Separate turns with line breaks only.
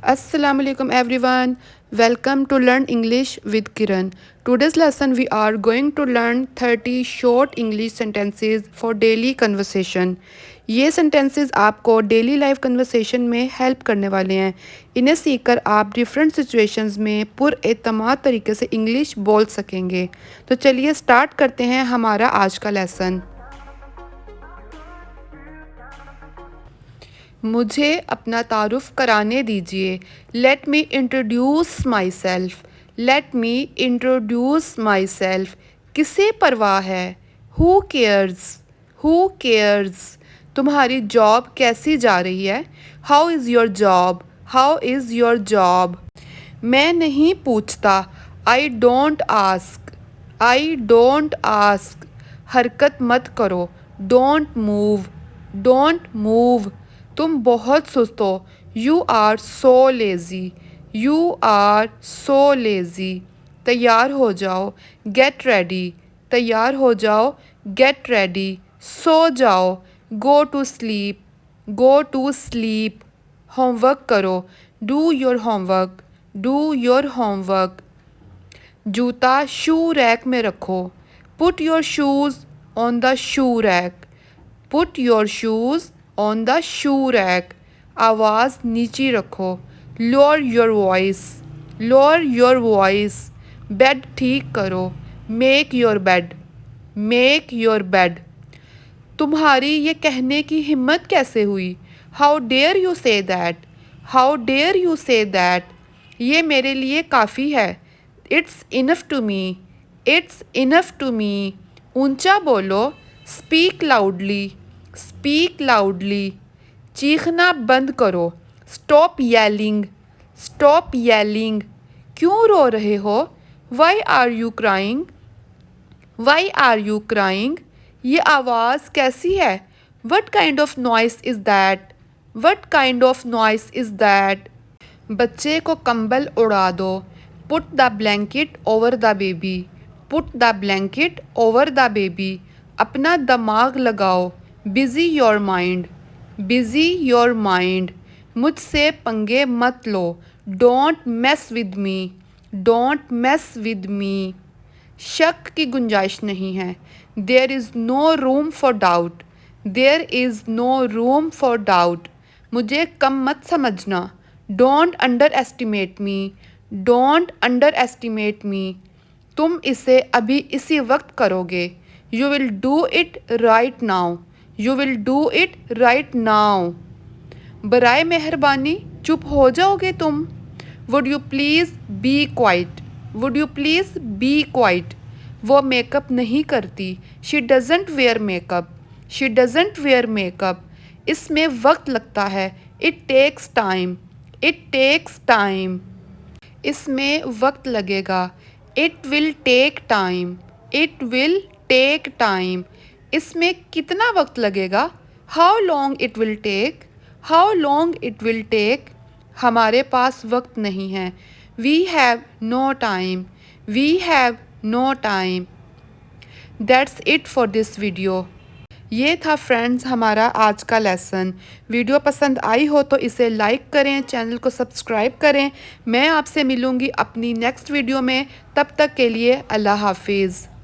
Assalamu alaikum everyone. Welcome to Learn English with Kiran. Today's lesson we are going to learn 30 short English sentences for daily conversation. ये sentences आपको daily life conversation में help करने वाले हैं। इन्हें सीखकर आप डिफरेंट सिचुएशंस में पुरएतमाद तरीके से इंग्लिश बोल सकेंगे। तो चलिए स्टार्ट करते हैं हमारा आज का लेसन। मुझे अपना तारुफ कराने दीजिए। Let me introduce myself. Let me introduce myself. किसे परवाह है? Who cares? Who cares? तुम्हारी जॉब कैसी जा रही है? How is your job? How is your job? मैं नहीं पूछता। I don't ask. I don't ask. हरकत मत करो। Don't move. Don't move. तुम बहुत सुस्त हो। You are so lazy. You are so lazy. तैयार हो जाओ। Get ready. तैयार हो जाओ। Get ready. सो जाओ। Go to sleep. Go to sleep. Homework करो। Do your homework. Do your homework. जूता शू रैक में रखो। Put your shoes on the shoe rack. Put your shoes on the shoe rack. आवाज़ नीची रखो। Lower your voice. Lower your voice. Bed ठीक करो। Make your bed. Make your bed. तुम्हारी ये कहने की हिम्मत कैसे हुई? How dare you say that? How dare you say that? ये मेरे लिए काफ़ी है। It's enough to me. It's enough to me. ऊंचा बोलो। Speak loudly. Speak loudly. चीखना बंद करो। Stop yelling. Stop yelling. क्यों रो रहे हो? Why are you crying? Why are you crying? ये आवाज़ कैसी है? What kind of noise is that? What kind of noise is that? बच्चे को कंबल उड़ा दो। Put the blanket over the baby. Put the blanket over the baby. अपना दिमाग लगाओ। Busy your mind. Busy your mind. मुझसे पंगे मत लो। Don't mess with me. Don't mess with me. शक की गुंजाइश नहीं है। There is no room for doubt. There is no room for doubt. मुझे कम मत समझना। Don't underestimate me. Don't underestimate me. तुम इसे अभी इसी वक्त करोगे। You will do it right now. You will do it right now. बराए मेहरबानी चुप हो जाओगे तुम। Would you please be quiet. Would you please be quiet. वो मेकअप नहीं करती। She doesn't wear makeup. She doesn't wear makeup. इसमें वक्त लगता है। It takes time. It takes time. इसमें वक्त लगेगा। It will take time. It will take time. इसमें कितना वक्त लगेगा? How long it will take. How long it will take. हमारे पास वक्त नहीं है। We have no time. We have no time. That's it for this video. ये था फ्रेंड्स हमारा आज का लेसन। वीडियो पसंद आई हो तो इसे लाइक करें, चैनल को सब्सक्राइब करें। मैं आपसे मिलूँगी अपनी नेक्स्ट वीडियो में। तब तक के लिए अल्लाह हाफिज़।